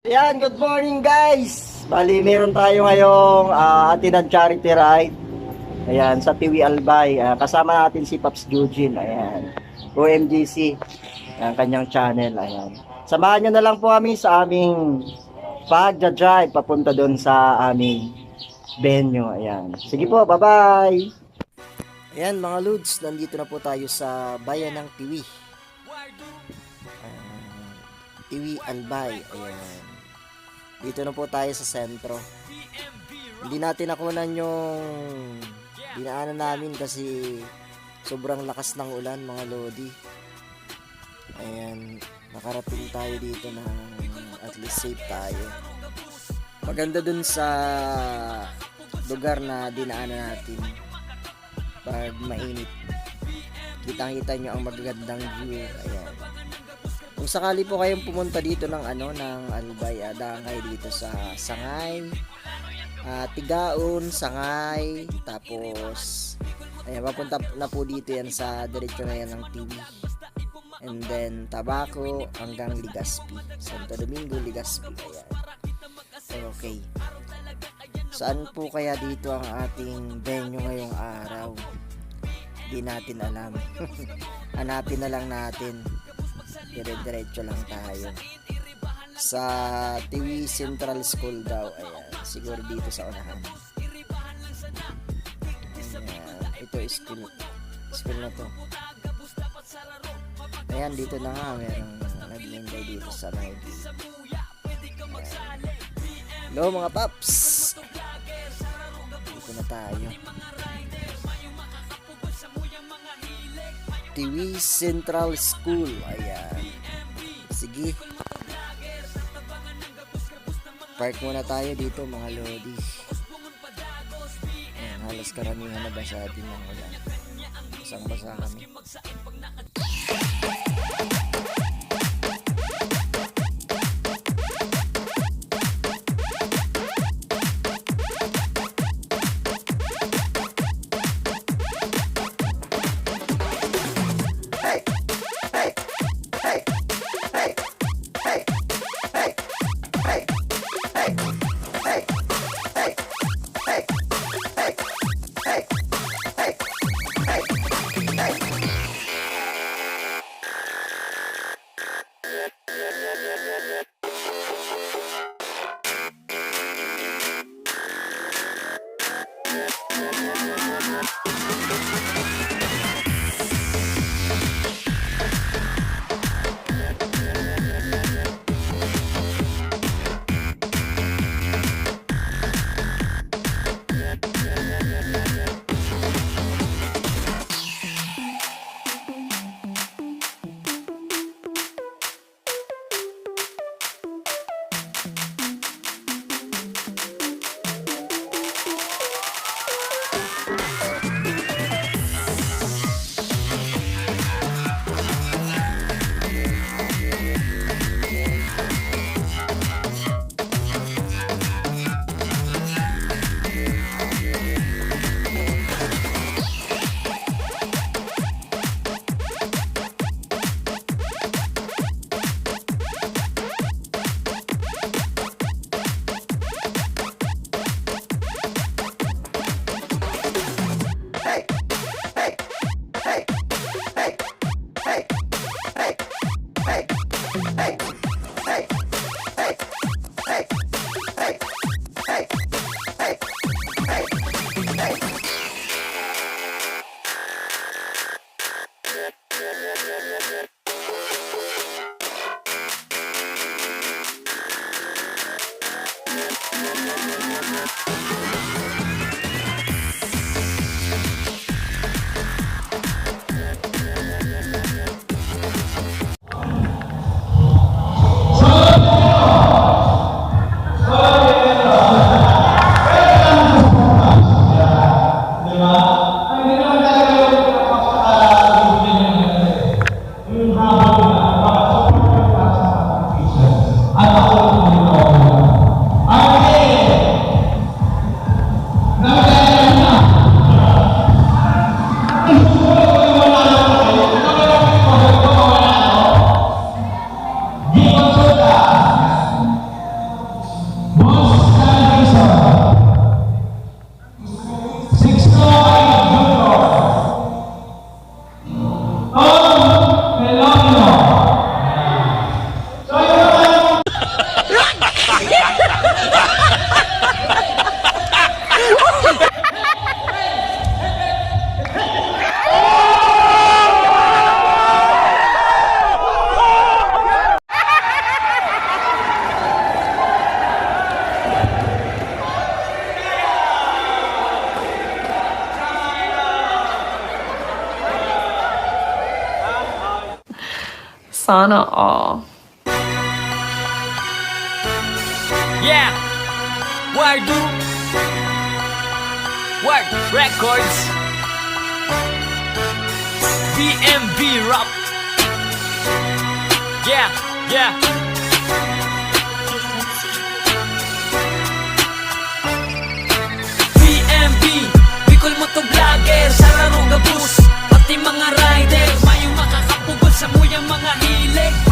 Ayan, good morning guys! Bali, meron tayo ngayong atin charity ride. Ayan, sa Tiwi Albay. Kasama natin si Pops Eugene. Ayan, OMGC. Ang kanyang channel. Ayan. Samahan nyo na lang po kami sa aming pagja-drive papunta doon sa aming venue. Ayan. Sige po, bye-bye! Ayan mga Lods, nandito na po tayo sa bayan ng Tiwi. Tiwi Albay. Ayan. Dito na po tayo sa sentro. Hindi natin nakunan yung dinaanan namin kasi sobrang lakas ng ulan mga Lodi. Ayan, nakarating tayo dito na at least safe tayo. Maganda dun sa lugar na dinaanan natin. Pag mainit, kitang-kita nyo ang magagandang view. Ayan. Kung sakali po kayong pumunta dito ng ng Albay, daan kayo dito sa Sangay, Tigaon, Sangay, tapos ayan, papunta na po dito yan sa diretso na yan ng Tiwi. And then Tabaco hanggang Legazpi, Santo Domingo, Legazpi. Ayan. Okay. Saan po kaya dito ang ating venue ngayong araw? Hindi natin alam. Hanapin na lang natin. Dire-diretso lang tayo sa Tiwi Central School daw. Ayan, siguro dito sa unahan. Ayan, ito is school na to. Ayan, dito na nga merong nag-iintay dito sa may hello mga paps, dito na tayo. Tiwi Central School. Ayan. Sige. Park muna tayo dito mga Lodi. Ayan, halos karamihan na basa din ng ulan. Basang-basa kami. Sana all. Yeah, Wardu Ward Records, BMB Rap. Yeah, yeah. BMB, Bicol Motovlogger, sa laro gabus, pati mga rider, mayong makakapugol sa muyang mga hilig.